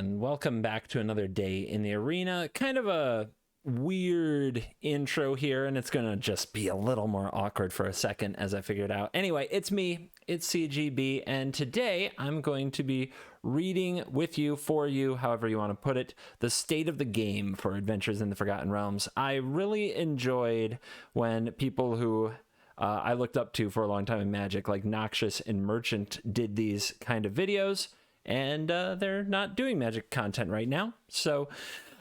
and welcome back to another day in the arena. Kind of a weird intro here, and it's gonna just be a little more awkward for a second as I figure it out. Anyway, it's me, it's CGB, and today I'm going to be reading with you, for you, however you want to put it, the state of the game for Adventures in the Forgotten Realms. I really enjoyed when people who I looked up to for a long time in Magic, like Noxious and Merchant, did these kind of videos, and they're not doing Magic content right now. So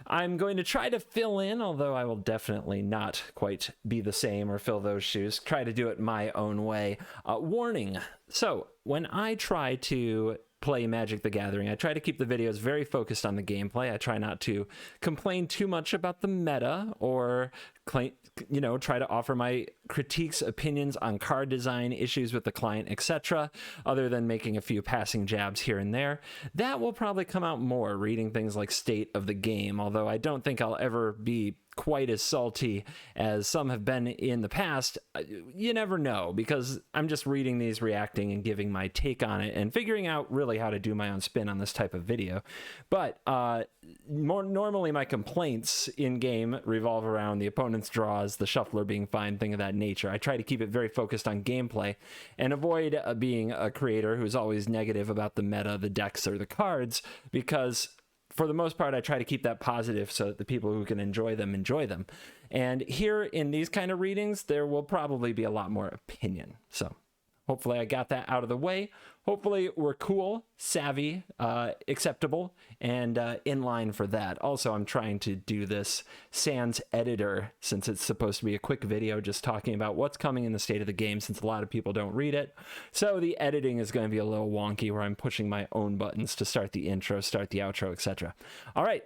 I'm going to try to fill in, although I will definitely not quite be the same or fill those shoes. Try to do it my own way. Warning. So when I try to play Magic the Gathering, I try to keep the videos very focused on the gameplay. I try not to complain too much about the meta or try to offer my critiques, opinions on card design, issues with the client, etc., other than making a few passing jabs here and there. That will probably come out more, reading things like State of the Game, although I don't think I'll ever be quite as salty as some have been in the past. You never know, because I'm just reading these, reacting, and giving my take on it, and figuring out really how to do my own spin on this type of video. But more normally my complaints in game revolve around the opponent's draws, the shuffler being fine, thing of that nature. I try to keep it very focused on gameplay and avoid being a creator who's always negative about the meta, the decks, or the cards, because for the most part, I try to keep that positive so that the people who can enjoy them. And here in these kind of readings, there will probably be a lot more opinion. So hopefully I got that out of the way. Hopefully we're cool, savvy, acceptable, and in line for that. Also, I'm trying to do this sans editor, since it's supposed to be a quick video just talking about what's coming in the state of the game, since a lot of people don't read it. So the editing is going to be a little wonky, where I'm pushing my own buttons to start the intro, start the outro, etc. All right.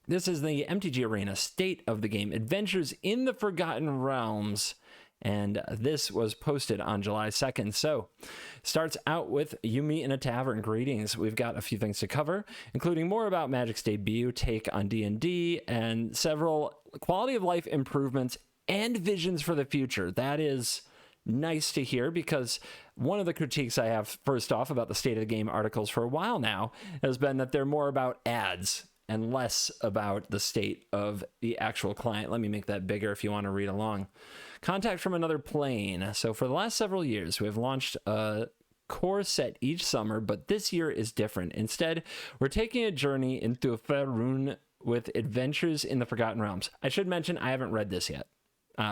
This is the MTG Arena State of the Game, Adventures in the Forgotten Realms. And this was posted on July 2nd. So starts out with "You Meet in a Tavern." Greetings. We've got a few things to cover, including more about Magic's debut, take on D&D, and several quality of life improvements and visions for the future. That is nice to hear, because one of the critiques I have, first off, about the State of the Game articles for a while now has been that they're more about ads and less about the state of the actual client. Let me make that bigger if you want to read along. Contact from Another Plane. So for the last several years, we have launched a core set each summer, but this year is different. Instead, we're taking a journey into Faerun with Adventures in the Forgotten Realms. I should mention, I haven't read this yet.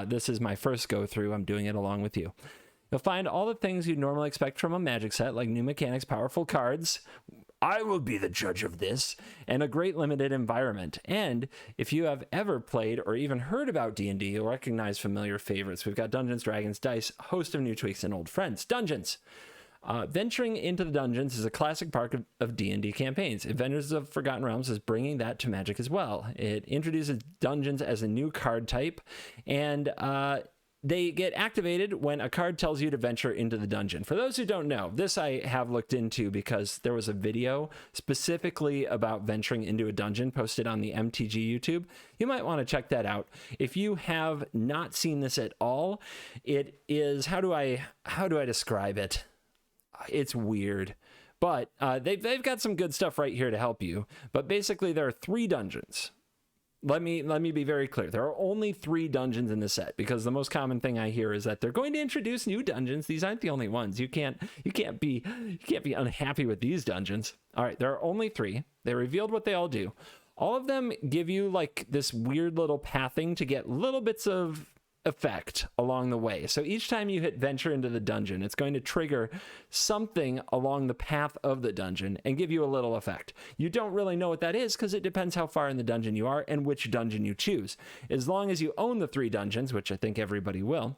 This is my first go through. I'm doing it along with you. You'll find all the things you'd normally expect from a Magic set, like new mechanics, powerful cards. I will be the judge of this, and a great limited environment. And if you have ever played or even heard about D&D, you'll recognize familiar favorites. We've got Dungeons, Dragons, Dice, a host of new tweaks, and old friends. Dungeons. Venturing into the dungeons is a classic part of D&D campaigns. Adventures of Forgotten Realms is bringing that to Magic as well. It introduces dungeons as a new card type, and they get activated when a card tells you to venture into the dungeon. For those who don't know, this I have looked into because there was a video specifically about venturing into a dungeon posted on the MTG YouTube. You might want to check that out. If you have not seen this at all, it is, how do I describe it? It's weird. But they've got some good stuff right here to help you. But basically there are 3 dungeons. Let me be very clear. There are only 3 dungeons in the set, because the most common thing I hear is that they're going to introduce new dungeons. These aren't the only ones. You can't be unhappy with these dungeons. All right, there are only 3. They revealed what they all do. All of them give you like this weird little pathing to get little bits of effect along the way. So each time you hit venture into the dungeon, it's going to trigger something along the path of the dungeon and give you a little effect. You don't really know what that is, because it depends how far in the dungeon you are and which dungeon you choose. As long as you own the 3 dungeons, which I think everybody will,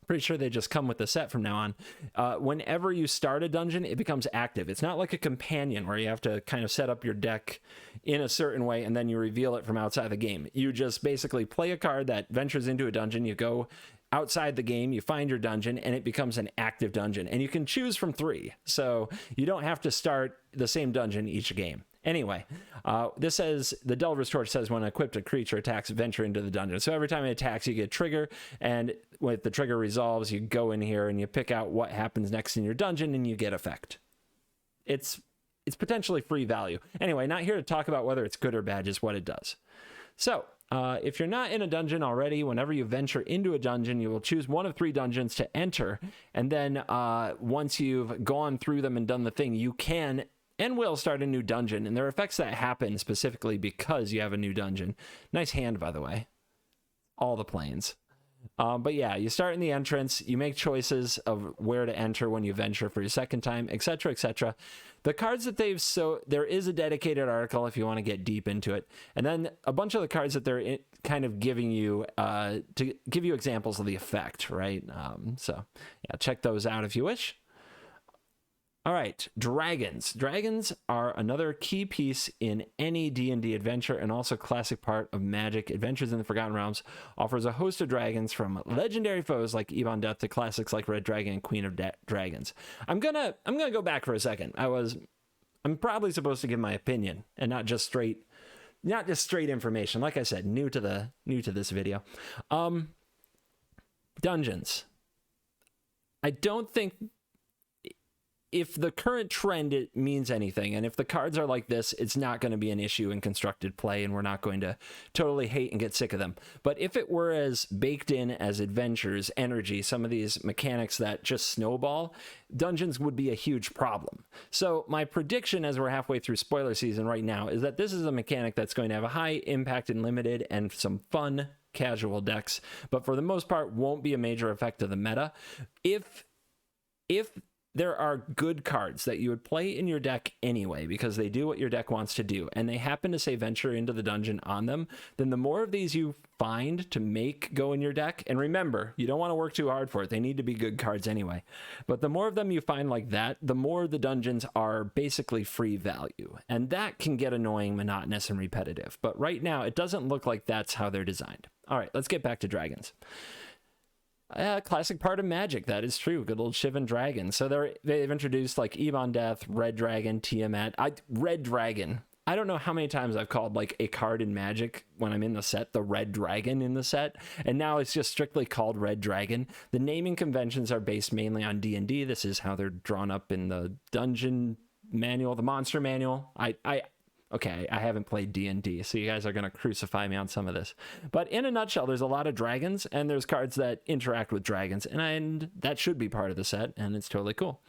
pretty sure they just come with the set from now on. Whenever you start a dungeon, it becomes active. It's not like a companion where you have to kind of set up your deck in a certain way and then you reveal it from outside the game. You just basically play a card that ventures into a dungeon. You go outside the game, you find your dungeon, and it becomes an active dungeon. And you can choose from 3. So you don't have to start the same dungeon each game. Anyway, this says, the Delver's Torch says when equipped, a creature attacks, venture into the dungeon. So every time it attacks, you get a trigger, and when the trigger resolves, you go in here and you pick out what happens next in your dungeon, and you get effect. It's it's potentially free value. Anyway, not here to talk about whether it's good or bad, just what it does. So if you're not in a dungeon already, whenever you venture into a dungeon, you will choose one of 3 dungeons to enter. And then once you've gone through them and done the thing, you can and will start a new dungeon. And there are effects that happen specifically because you have a new dungeon. Nice hand, by the way. All the planes. But yeah, you start in the entrance, you make choices of where to enter when you venture for your second time, etc., etc. The cards that there is a dedicated article if you want to get deep into it. And then a bunch of the cards that they're kind of giving you to give you examples of the effect, right? So yeah, check those out if you wish. All right, dragons. Dragons are another key piece in any D&D adventure and also classic part of Magic. Adventures in the Forgotten Realms offers a host of dragons from legendary foes like Ebon Death to classics like Red Dragon and Queen of Dragons. I'm gonna go back for a second. I'm probably supposed to give my opinion and not just straight information. Like I said, new to this video. Dungeons. I don't think if the current trend it means anything, and if the cards are like this, it's not going to be an issue in constructed play, and we're not going to totally hate and get sick of them. But if it were as baked in as adventures, energy, some of these mechanics that just snowball, dungeons would be a huge problem. So my prediction as we're halfway through spoiler season right now is that this is a mechanic that's going to have a high impact in limited and some fun casual decks, but for the most part won't be a major effect of the meta. If there are good cards that you would play in your deck anyway because they do what your deck wants to do, and they happen to say venture into the dungeon on them, then the more of these you find to make go in your deck, and remember, you don't want to work too hard for it, they need to be good cards anyway, but the more of them you find like that, the more the dungeons are basically free value, and that can get annoying, monotonous, and repetitive. But right now, it doesn't look like that's how they're designed. All right, let's get back to dragons. Classic part of Magic, that is true. Good old Shivan Dragon. So they've introduced like Ebon Death, Red Dragon, Tiamat. Red Dragon. I don't know how many times I've called like a card in Magic when I'm in the set the Red Dragon in the set, and now it's just strictly called Red Dragon. The naming conventions are based mainly on D&D. This is how they're drawn up in the dungeon manual, the monster manual. Okay, I haven't played D&D, so you guys are going to crucify me on some of this. But in a nutshell, there's a lot of dragons, and there's cards that interact with dragons, and that should be part of the set, and it's totally cool.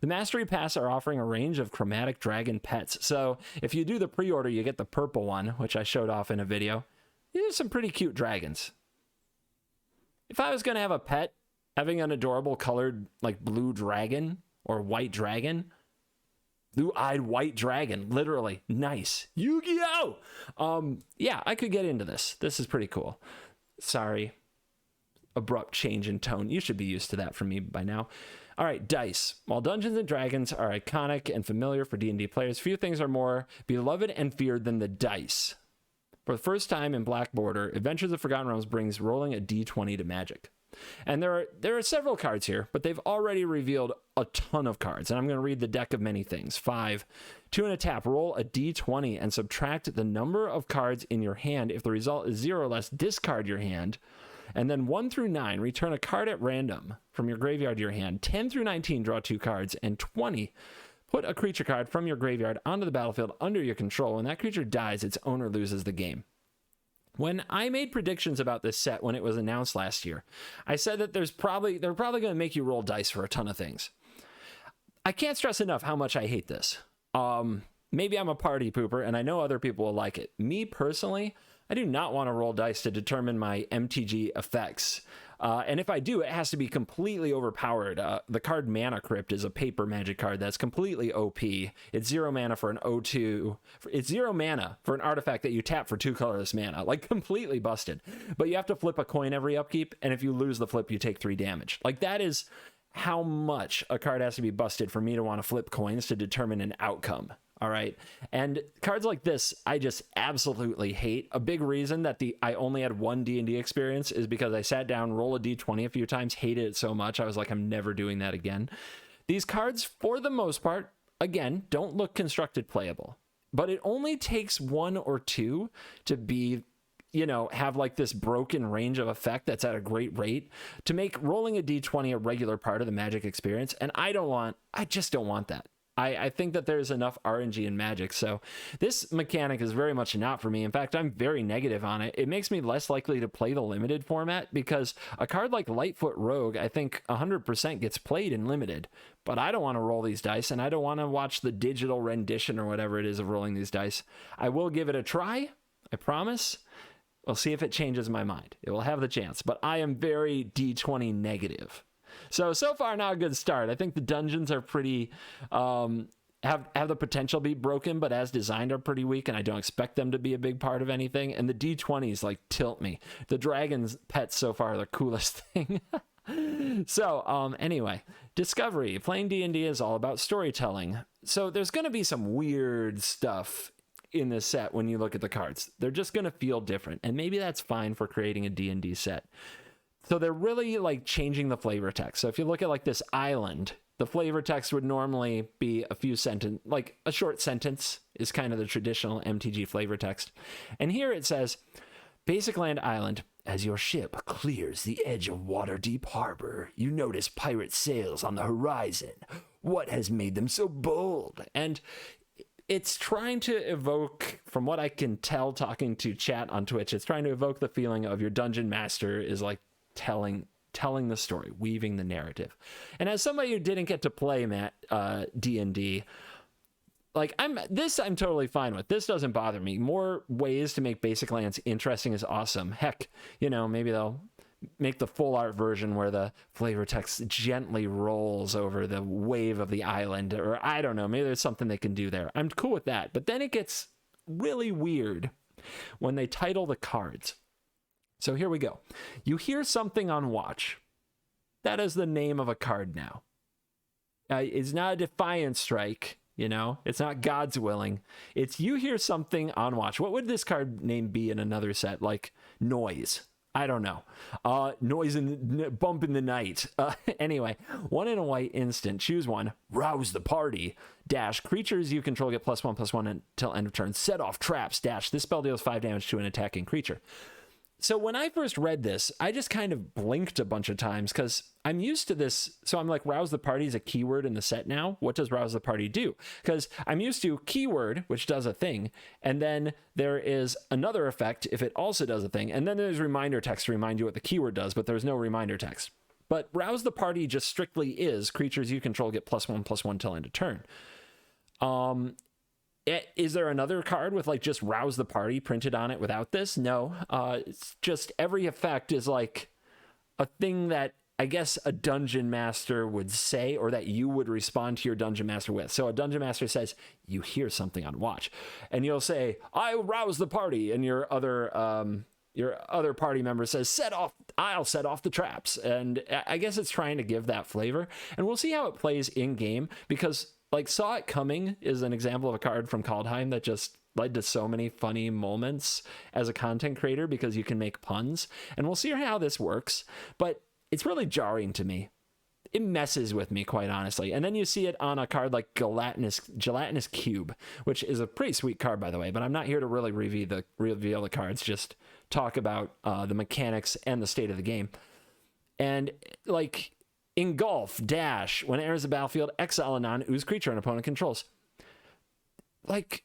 The Mastery Pass are offering a range of chromatic dragon pets. So if you do the pre-order, you get the purple one, which I showed off in a video. There's some pretty cute dragons. If I was going to have a pet, having an adorable colored like blue dragon or white dragon, blue-eyed white dragon, literally nice. Yu-Gi-Oh! Yeah, I could get into this. This is pretty cool. Sorry, abrupt change in tone. You should be used to that from me by now. All right, dice. While Dungeons and Dragons are iconic and familiar for D&D players, few things are more beloved and feared than the dice. For the first time in Black Border, Adventures of Forgotten Realms brings rolling a d20 to Magic. And there are several cards here, but they've already revealed a ton of cards. And I'm going to read the deck of many things. 5, 2 and a tap, roll a d20 and subtract the number of cards in your hand. If the result is 0 or less, discard your hand. And then 1 through 9, return a card at random from your graveyard to your hand. 10 through 19, draw 2 cards. And 20, put a creature card from your graveyard onto the battlefield under your control. When that creature dies, its owner loses the game. When I made predictions about this set when it was announced last year, I said that they're probably going to make you roll dice for a ton of things. I can't stress enough how much I hate this. Maybe I'm a party pooper, and I know other people will like it. Me personally, I do not want to roll dice to determine my MTG effects. And if I do, it has to be completely overpowered. The card Mana Crypt is a paper Magic card that's completely OP. It's 0 mana for an O2. It's 0 mana for an artifact that you tap for 2 colorless mana. Like, completely busted. But you have to flip a coin every upkeep, and if you lose the flip, you take 3 damage. Like, that is how much a card has to be busted for me to want to flip coins to determine an outcome. All right. And cards like this, I just absolutely hate. A big reason that I only had one D&D experience is because I sat down, roll a D20 a few times, hated it so much. I was like, I'm never doing that again. These cards, for the most part, again, don't look constructed playable, but it only takes 1 or 2 to be, have like this broken range of effect that's at a great rate to make rolling a D20 a regular part of the Magic experience. And I just don't want that. I think that there's enough RNG and magic. So this mechanic is very much not for me. In fact, I'm very negative on it. It makes me less likely to play the limited format because a card like Lightfoot Rogue, I think 100% gets played in limited. But I don't want to roll these dice, and I don't want to watch the digital rendition or whatever it is of rolling these dice. I will give it a try. I promise. We'll see if it changes my mind. It will have the chance. But I am very D20 negative. So far, not a good start. I think the dungeons are pretty, have the potential to be broken, but as designed are pretty weak, and I don't expect them to be a big part of anything. And the D20s, like, tilt me. The dragon's pets so far are the coolest thing. So, anyway, Discovery. Playing D&D is all about storytelling. So there's going to be some weird stuff in this set when you look at the cards. They're just going to feel different, and maybe that's fine for creating a D&D set. So they're really like changing the flavor text. So if you look at like this island, the flavor text would normally be a few sentence, like a short sentence is kind of the traditional MTG flavor text. And here it says, Basic Land Island, as your ship clears the edge of Waterdeep Harbor, you notice pirate sails on the horizon. What has made them so bold? And it's trying to evoke, from what I can tell talking to chat on Twitch, it's trying to evoke the feeling of your dungeon master is like telling the story, weaving the narrative. And as somebody who didn't get to play D&D, like I'm totally fine with. This doesn't bother me. More ways to make Basic Lands interesting is awesome. Heck, maybe they'll make the full art version where the flavor text gently rolls over the wave of the island, or I don't know, maybe there's something they can do there. I'm cool with that. But then it gets really weird when they title the cards. So here we go. You hear something on watch. That is the name of a card now. It's not a Defiant Strike, It's not God's Willing. It's you hear something on watch. What would this card name be in another set? Like Noise. I don't know. Noise bump in the night. Anyway, 1 in a white instant. Choose one. Rouse the party. Dash. Creatures you control get +1/+1 until end of turn. Set off traps. Dash. This spell deals 5 damage to an attacking creature. So when I first read this, I just kind of blinked a bunch of times because I'm used to this. So I'm like, rouse the party is a keyword in the set now. What does rouse the party do? Because I'm used to keyword, which does a thing. And then there is another effect if it also does a thing. And then there's reminder text to remind you what the keyword does, but there's no reminder text. But rouse the party just strictly is creatures you control get +1/+1 till end of turn. Is there another card with like just rouse the party printed on it without this? No. It's just every effect is like a thing that I guess a dungeon master would say, or that you would respond to your dungeon master with. So a dungeon master says, you hear something on watch, and you'll say, I rouse the party. And your other party member says, I'll set off the traps. And I guess it's trying to give that flavor, and we'll see how it plays in game, because like Saw It Coming is an example of a card from Kaldheim that just led to so many funny moments as a content creator because you can make puns. And we'll see how this works, but it's really jarring to me. It messes with me, quite honestly. And then you see it on a card like Gelatinous Cube, which is a pretty sweet card, by the way, but I'm not here to really reveal the cards, just talk about the mechanics and the state of the game. And like, Engulf, dash, when it enters the battlefield, exile a non-ooze creature an opponent controls. Like,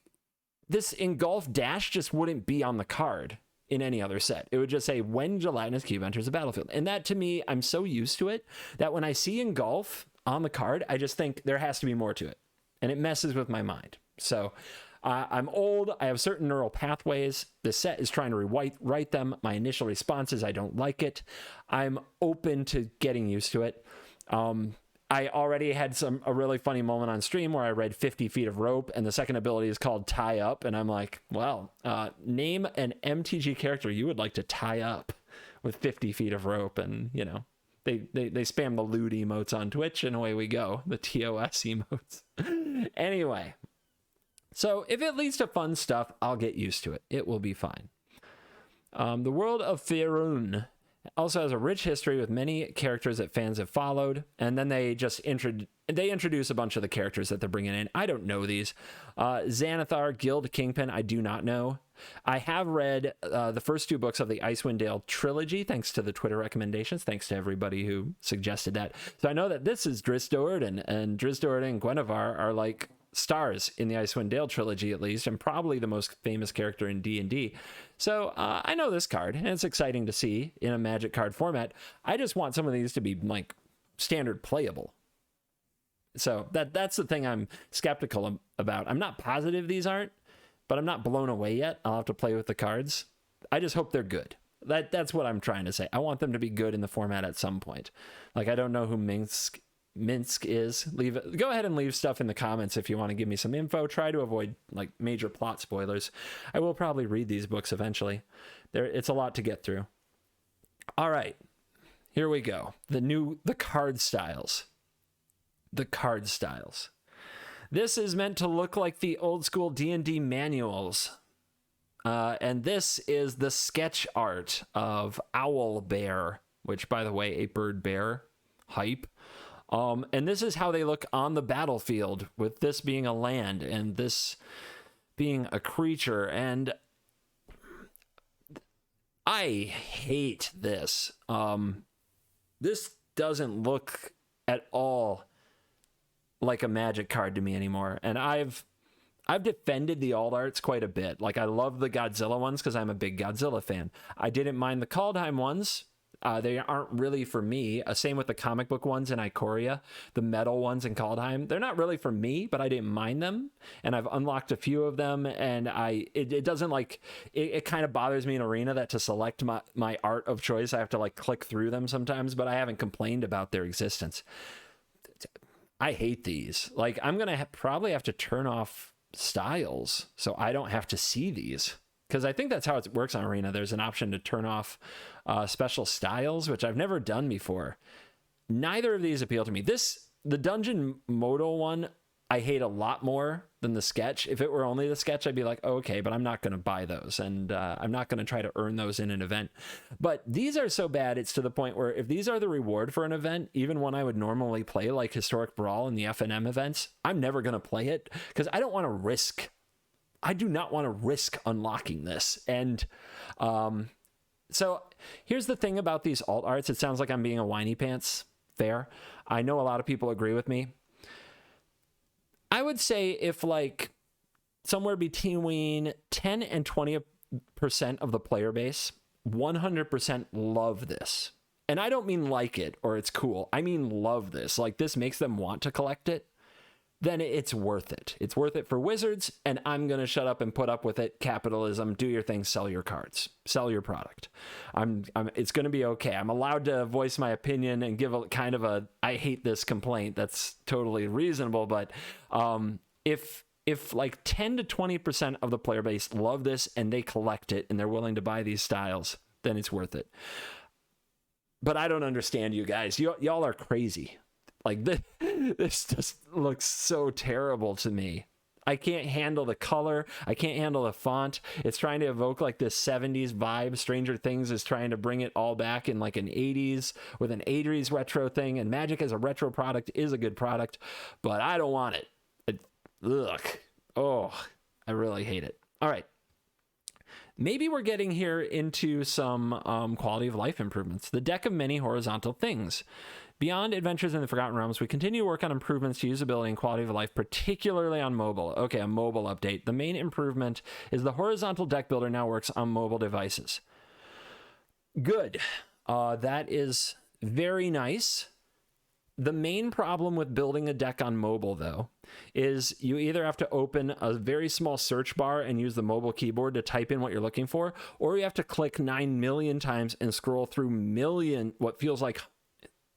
this Engulf dash just wouldn't be on the card in any other set. It would just say, when Gelatinous Cube enters the battlefield. And that, to me, I'm so used to it, that when I see Engulf on the card, I just think there has to be more to it. And it messes with my mind. So, I'm old. I have certain neural pathways. The set is trying to rewrite them. My initial response is I don't like it. I'm open to getting used to it. I already had a really funny moment on stream where I read 50 feet of rope, and the second ability is called tie up. And I'm like, well, name an MTG character you would like to tie up with 50 feet of rope. And, they spam the lewd emotes on Twitch, and away we go. The TOS emotes. Anyway. So if it leads to fun stuff, I'll get used to it. It will be fine. The world of Faerun. Also has a rich history with many characters that fans have followed, and then they just introduce a bunch of the characters that they're bringing in. I don't know these. Xanathar, Guild, Kingpin, I do not know. I have read the first 2 books of the Icewind Dale trilogy, thanks to the Twitter recommendations, thanks to everybody who suggested that. So I know that this is Drisdord, and Drisdord and Guinevere are like stars in the Icewind Dale trilogy, at least, and probably the most famous character in D&D. So I know this card, and it's exciting to see in a Magic card format. I just want some of these to be like standard playable. So that's the thing I'm skeptical about. I'm not positive these aren't, but I'm not blown away yet. I'll have to play with the cards. I just hope they're good. That's what I'm trying to say. I want them to be good in the format at some point. Like, I don't know who Minsk is. Go ahead and leave stuff in the comments if you want to give me some info. Try to avoid like major plot spoilers. I will probably read these books eventually. It's a lot to get through. All right, here we go. The card styles. The card styles. This is meant to look like the old school D&D manuals. And this is the sketch art of Owl Bear, which, by the way, a bird bear hype. And this is how they look on the battlefield, with this being a land and this being a creature. And I hate this. This doesn't look at all like a Magic card to me anymore. And I've defended the alt arts quite a bit. Like, I love the Godzilla ones because I'm a big Godzilla fan. I didn't mind the Kaldheim ones. They aren't really for me. Same with the comic book ones in Ikoria, the metal ones in Kaldheim. They're not really for me, but I didn't mind them. And I've unlocked a few of them. And it doesn't like, it kind of bothers me in Arena that to select my art of choice, I have to like click through them sometimes, but I haven't complained about their existence. I hate these. Like, I'm going to probably have to turn off styles so I don't have to see these. Because I think that's how it works on Arena. There's an option to turn off special styles, which I've never done before. Neither of these appeal to me. The Dungeon Modal one, I hate a lot more than the sketch. If it were only the sketch, I'd be like, oh, okay, but I'm not going to buy those. And I'm not going to try to earn those in an event. But these are so bad, it's to the point where if these are the reward for an event, even one I would normally play, like Historic Brawl and the FNM events, I'm never going to play it because I don't want to risk. I do not want to risk unlocking this. And so here's the thing about these alt arts. It sounds like I'm being a whiny pants. Fair. I know a lot of people agree with me. I would say if like somewhere between 10 and 20% of the player base 100% love this. And I don't mean like it or it's cool. I mean love this. Like, this makes them want to collect it. Then it's worth it. It's worth it for Wizards, and I'm going to shut up and put up with it. Capitalism, do your thing, sell your cards, sell your product. It's going to be okay. I'm allowed to voice my opinion and give a kind of a, I hate this complaint. That's totally reasonable. But if like 10 to 20% of the player base love this and they collect it and they're willing to buy these styles, then it's worth it. But I don't understand you guys. Y'all are crazy. Like, this just looks so terrible to me. I can't handle the color. I can't handle the font. It's trying to evoke like this 70s vibe. Stranger Things is trying to bring it all back in like an 80s with an 80s retro thing. And Magic as a retro product is a good product, but I don't want it. Ugh. Oh, I really hate it. All right. Maybe we're getting here into some quality of life improvements. The deck of many horizontal things. Beyond Adventures in the Forgotten Realms, we continue to work on improvements to usability and quality of life, particularly on mobile. Okay, a mobile update. The main improvement is the horizontal deck builder now works on mobile devices. Good. That is very nice. The main problem with building a deck on mobile, though, is you either have to open a very small search bar and use the mobile keyboard to type in what you're looking for, or you have to click 9 million times and scroll through what feels like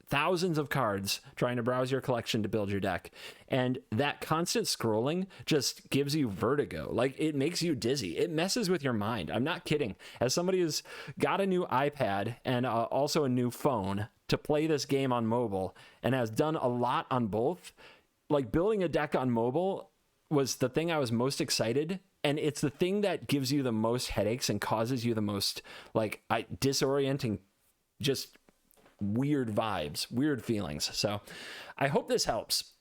thousands of cards trying to browse your collection to build your deck. And that constant scrolling just gives you vertigo. Like, it makes you dizzy. It messes with your mind. I'm not kidding. As somebody who's got a new iPad and also a new phone to play this game on mobile and has done a lot on both, like, building a deck on mobile was the thing I was most excited. And it's the thing that gives you the most headaches and causes you the most like disorienting just weird vibes, weird feelings. So I hope this helps,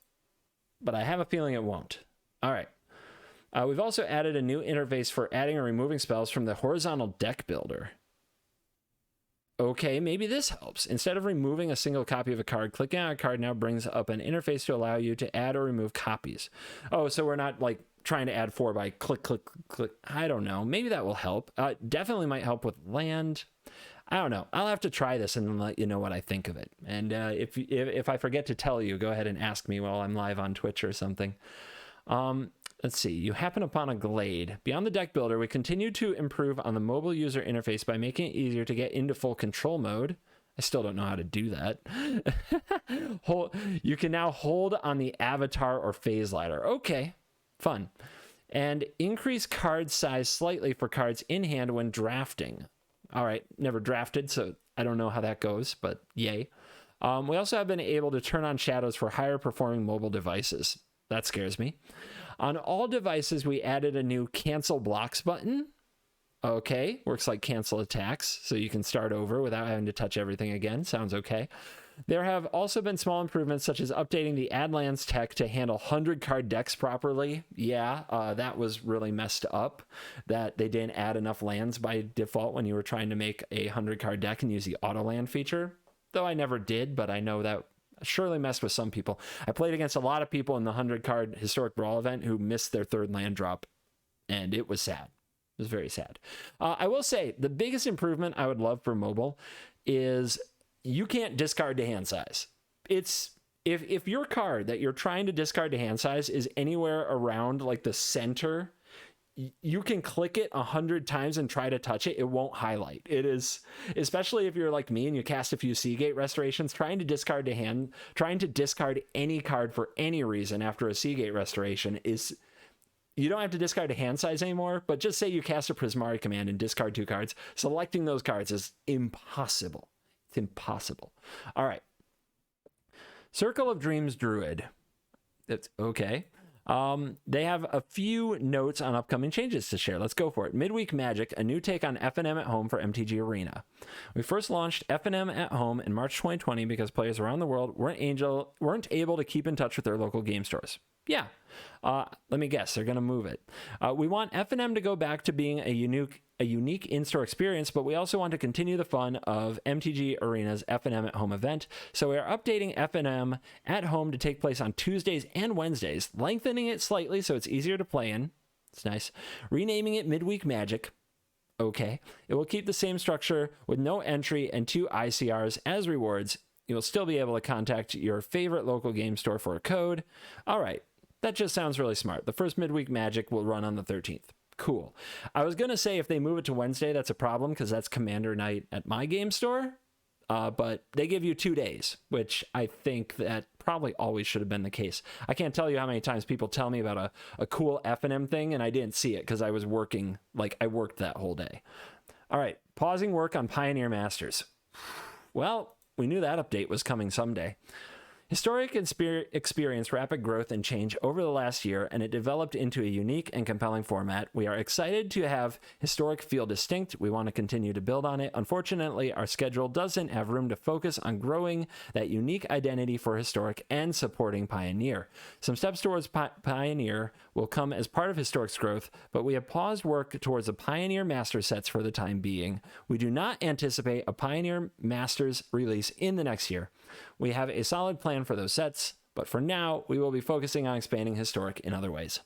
but I have a feeling it won't. All right. We've also added a new interface for adding or removing spells from the horizontal deck builder. Okay, maybe this helps. Instead of removing a single copy of a card, clicking on a card now brings up an interface to allow you to add or remove copies. Oh, so we're not like trying to add 4 by click, click, click. I don't know. Maybe that will help. Definitely might help with land. I don't know. I'll have to try this and let you know what I think of it. And if I forget to tell you, go ahead and ask me while I'm live on Twitch or something. Let's see. You happen upon a glade. Beyond the deck builder, we continue to improve on the mobile user interface by making it easier to get into full control mode. I still don't know how to do that. You can now hold on the avatar or phase ladder. Okay, fun. And increase card size slightly for cards in hand when drafting. All right, never drafted, so I don't know how that goes, but yay. We also have been able to turn on shadows for higher performing mobile devices. That scares me. On all devices, we added a new cancel blocks button. Okay, works like cancel attacks, so you can start over without having to touch everything again. Sounds okay. There have also been small improvements, such as updating the add lands tech to handle 100 card decks properly. Yeah, that was really messed up, that they didn't add enough lands by default when you were trying to make a 100 card deck and use the auto land feature. Though I never did, but I know that surely messed with some people. I played against a lot of people in the 100 card Historic Brawl event who missed their 3rd land drop, and it was sad. It was very sad. I will say the biggest improvement I would love for mobile is you can't discard to hand size. It's if your card that you're trying to discard to hand size is anywhere around like the center, you can click it 100 times and try to touch it. It won't highlight. It is, especially if you're like me and you cast a few Seagate restorations, trying to discard any card for any reason after a Seagate restoration is, you don't have to discard to hand size anymore, but just say you cast a Prismari command and discard 2 cards. Selecting those cards is impossible. It's impossible. All right. Circle of Dreams Druid. That's okay. They have a few notes on upcoming changes to share. Let's go for it. Midweek Magic, a new take on FNM at home for MTG Arena. We first launched FNM at home in March 2020 because players around the world weren't able to keep in touch with their local game stores. Yeah. Let me guess. They're going to move it. We want FNM to go back to being a unique in-store experience, but we also want to continue the fun of MTG Arena's FNM at home event. So we are updating FNM at home to take place on Tuesdays and Wednesdays, lengthening it slightly so it's easier to play in. It's nice. Renaming it Midweek Magic. Okay. It will keep the same structure with no entry and 2 ICRs as rewards. You will still be able to contact your favorite local game store for a code. All right. That just sounds really smart. The first Midweek Magic will run on the 13th. Cool. I was going to say if they move it to Wednesday, that's a problem because that's Commander Night at my game store. But they give you 2 days, which I think that probably always should have been the case. I can't tell you how many times people tell me about a cool FNM thing and I didn't see it because I was working, like I worked that whole day. All right. Pausing work on Pioneer Masters. Well, we knew that update was coming someday. Historic experienced rapid growth and change over the last year, and it developed into a unique and compelling format. We are excited to have Historic feel distinct. We want to continue to build on it. Unfortunately, our schedule doesn't have room to focus on growing that unique identity for Historic and supporting Pioneer. Some steps towards Pioneer will come as part of Historic's growth, but we have paused work towards the Pioneer Master sets for the time being. We do not anticipate a Pioneer Masters release in the next year. We have a solid plan for those sets, but for now, we will be focusing on expanding Historic in other ways.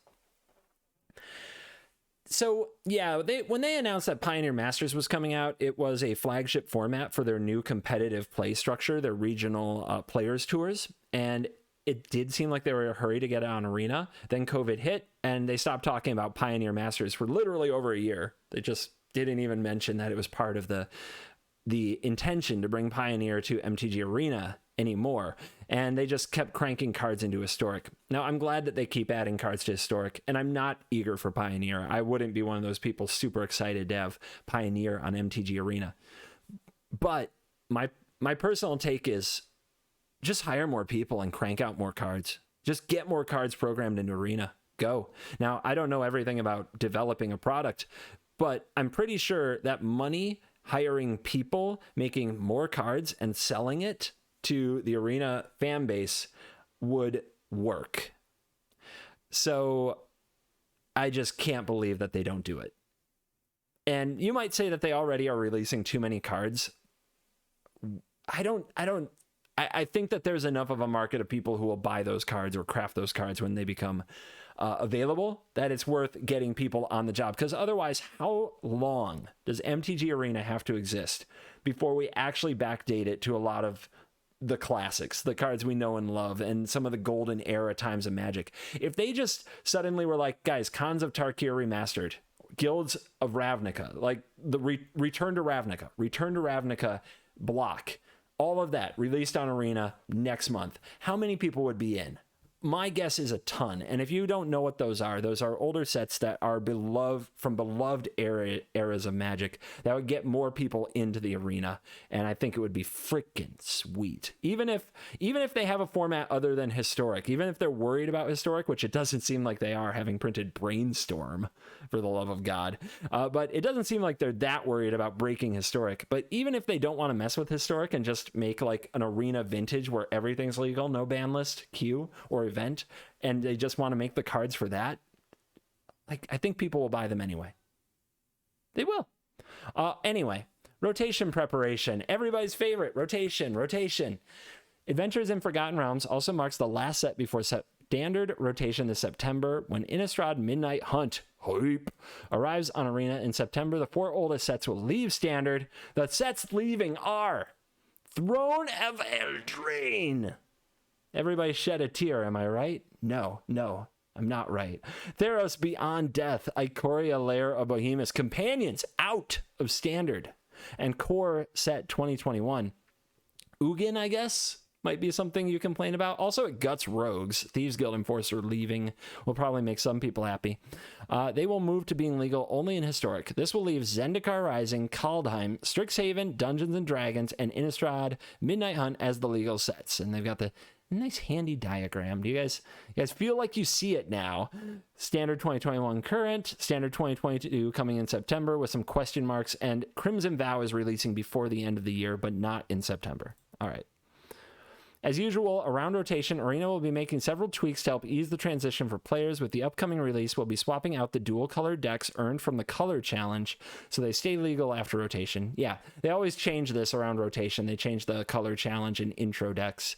So, yeah, when they announced that Pioneer Masters was coming out, it was a flagship format for their new competitive play structure, their regional players tours, and it did seem like they were in a hurry to get it on Arena. Then COVID hit, and they stopped talking about Pioneer Masters for literally over a year. They just didn't even mention that it was part of the intention to bring Pioneer to MTG Arena anymore. And they just kept cranking cards into Historic. Now, I'm glad that they keep adding cards to Historic, and I'm not eager for Pioneer. I wouldn't be one of those people super excited to have Pioneer on MTG Arena. But my personal take is just hire more people and crank out more cards. Just get more cards programmed into Arena. Go. Now, I don't know everything about developing a product, but I'm pretty sure that money hiring people, making more cards, and selling it to the Arena fan base would work. So I just can't believe that they don't do it. And you might say that they already are releasing too many cards. I think that there's enough of a market of people who will buy those cards or craft those cards when they become available, that it's worth getting people on the job. Because otherwise, how long does MTG Arena have to exist before we actually backdate it to a lot of the classics, the cards we know and love, and some of the golden era times of Magic? If they just suddenly were like, guys, Khans of Tarkir remastered, Guilds of Ravnica, like the Return to Ravnica block, all of that released on Arena next month, how many people would be in? My guess is a ton. And if you don't know what those are older sets that are beloved from beloved eras of Magic that would get more people into the Arena. And I think it would be freaking sweet. Even if they have a format other than Historic, even if they're worried about Historic, which it doesn't seem like they are, having printed Brainstorm, for the love of God. But it doesn't seem like they're that worried about breaking Historic. But even if they don't want to mess with Historic and just make like an Arena Vintage where everything's legal, no ban list, queue, or event, and they just want to make the cards for that, like, I think people will buy them anyway. They will. Anyway, rotation preparation. Everybody's favorite, rotation. Adventures in Forgotten Realms also marks the last set before standard rotation this September, when Innistrad Midnight Hunt hype arrives on Arena in September. The 4 oldest sets will leave standard. The sets leaving are Throne of Eldraine. Everybody shed a tear, am I right? No, I'm not right. Theros Beyond Death, Ikoria Lair of Behemoths, Companions out of standard, and Core Set 2021. Ugin, I guess, might be something you complain about. Also, it Guts Rogues, Thieves Guild Enforcer leaving will probably make some people happy. They will move to being legal only in Historic. This will leave Zendikar Rising, Kaldheim, Strixhaven, Dungeons and Dragons, and Innistrad Midnight Hunt as the legal sets. And they've got the nice handy diagram. Do you guys feel like you see it now? Standard 2021 current, Standard 2022 coming in September with some question marks, and Crimson Vow is releasing before the end of the year, but not in September. All right. As usual, around rotation, Arena will be making several tweaks to help ease the transition for players. With the upcoming release, we'll be swapping out the dual color decks earned from the color challenge so they stay legal after rotation. Yeah, they always change this around rotation. They change the color challenge and intro decks.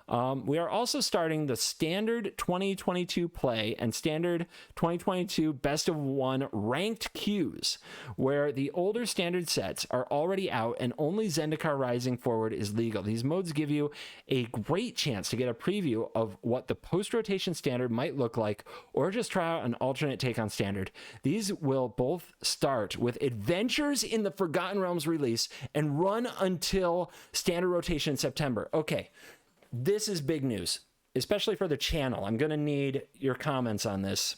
We are also starting the Standard 2022 Play and Standard 2022 Best of One ranked queues, where the older Standard sets are already out and only Zendikar Rising Forward is legal. These modes give you a great chance to get a preview of what the post-rotation Standard might look like, or just try out an alternate take on Standard. These will both start with Adventures in the Forgotten Realms release and run until Standard rotation in September. Okay. This is big news, especially for the channel. I'm going to need your comments on this.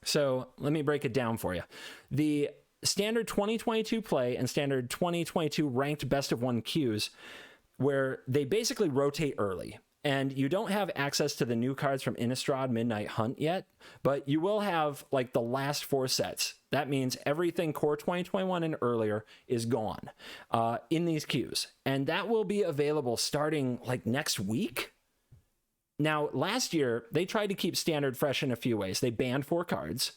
So let me break it down for you. The Standard 2022 Play and Standard 2022 ranked Best of One queues, where they basically rotate early. And you don't have access to the new cards from Innistrad Midnight Hunt yet, but you will have like the last 4 sets. That means everything Core 2021 and earlier is gone in these queues. And that will be available starting like next week. Now, last year, they tried to keep Standard fresh in a few ways. They banned 4 cards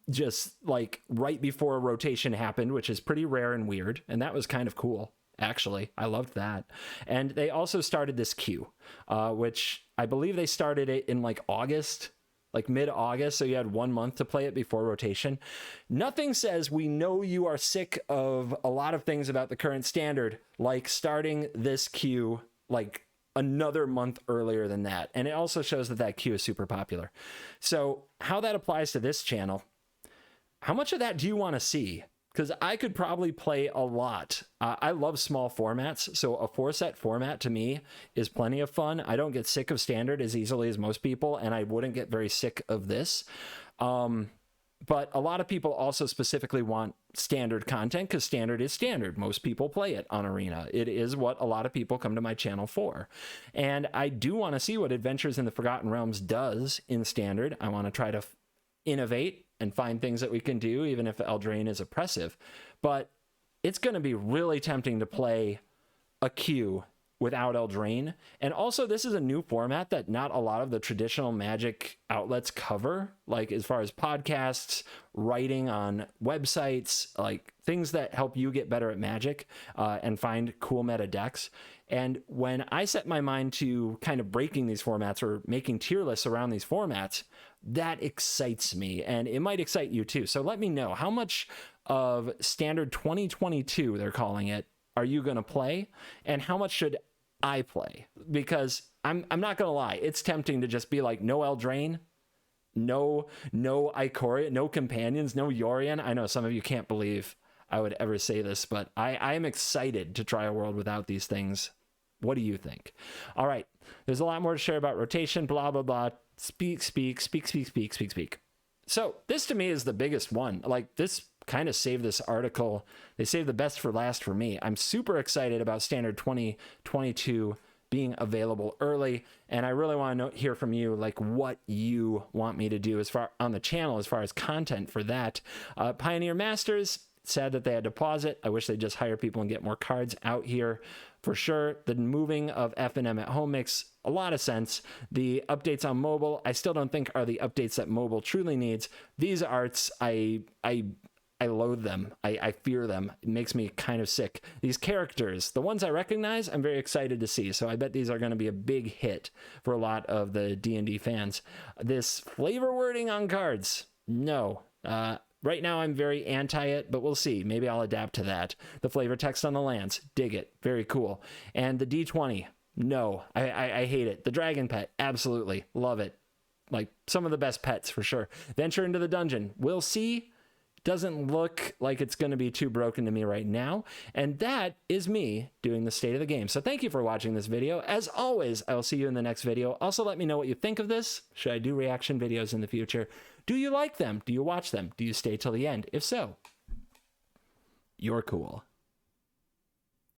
just like right before rotation happened, which is pretty rare and weird. And that was kind of cool. Actually, I loved that. And they also started this queue, which I believe they started it in like August, like mid-August. So you had 1 month to play it before rotation. Nothing says we know you are sick of a lot of things about the current Standard, like starting this queue like another month earlier than that. And it also shows that that queue is super popular. So how that applies to this channel, how much of that do you want to see? Because I could probably play a lot. I love small formats, so a 4-set format to me is plenty of fun. I don't get sick of Standard as easily as most people, and I wouldn't get very sick of this. But a lot of people also specifically want Standard content because Standard is Standard. Most people play it on Arena. It is what a lot of people come to my channel for. And I do want to see what Adventures in the Forgotten Realms does in Standard. I want to try to innovate and find things that we can do, even if Eldraine is oppressive. But it's going to be really tempting to play a queue without Eldraine. And also, this is a new format that not a lot of the traditional Magic outlets cover, like as far as podcasts, writing on websites, like things that help you get better at Magic and find cool meta decks. And when I set my mind to kind of breaking these formats or making tier lists around these formats, that excites me, and it might excite you too. So let me know, how much of Standard 2022, they're calling it, are you going to play, and how much should I play? Because I'm not going to lie, it's tempting to just be like, no Eldraine, no Ikoria, no companions, no Yorion. I know some of you can't believe I would ever say this, but I am excited to try a world without these things. What do you think? All right, there's a lot more to share about rotation, blah, blah, blah. Speak. So this to me is the biggest one. Like, this kind of saved this article. They saved the best for last for me. I'm super excited about Standard 2022 being available early, and I really want to hear from you, like what you want me to do as far on the channel as far as content for that. Pioneer Masters, sad that they had to pause it. I wish they'd just hire people and get more cards out here. For sure, the moving of F&M at home makes a lot of sense. The updates on mobile, I still don't think are the updates that mobile truly needs. These arts, I loathe them. I fear them. It makes me kind of sick. These characters, the ones I recognize, I'm very excited to see. So I bet these are going to be a big hit for a lot of the D&D fans. This flavor wording on cards, no. Right now, I'm very anti it, but we'll see. Maybe I'll adapt to that. The flavor text on the lands, dig it. Very cool. And the D20, no. I hate it. The dragon pet, absolutely. Love it. Like, some of the best pets, for sure. Venture into the dungeon. We'll see. Doesn't look like it's going to be too broken to me right now. And that is me doing the state of the game. So thank you for watching this video. As always, I will see you in the next video. Also, let me know what you think of this. Should I do reaction videos in the future? Do you like them? Do you watch them? Do you stay till the end? If so, you're cool.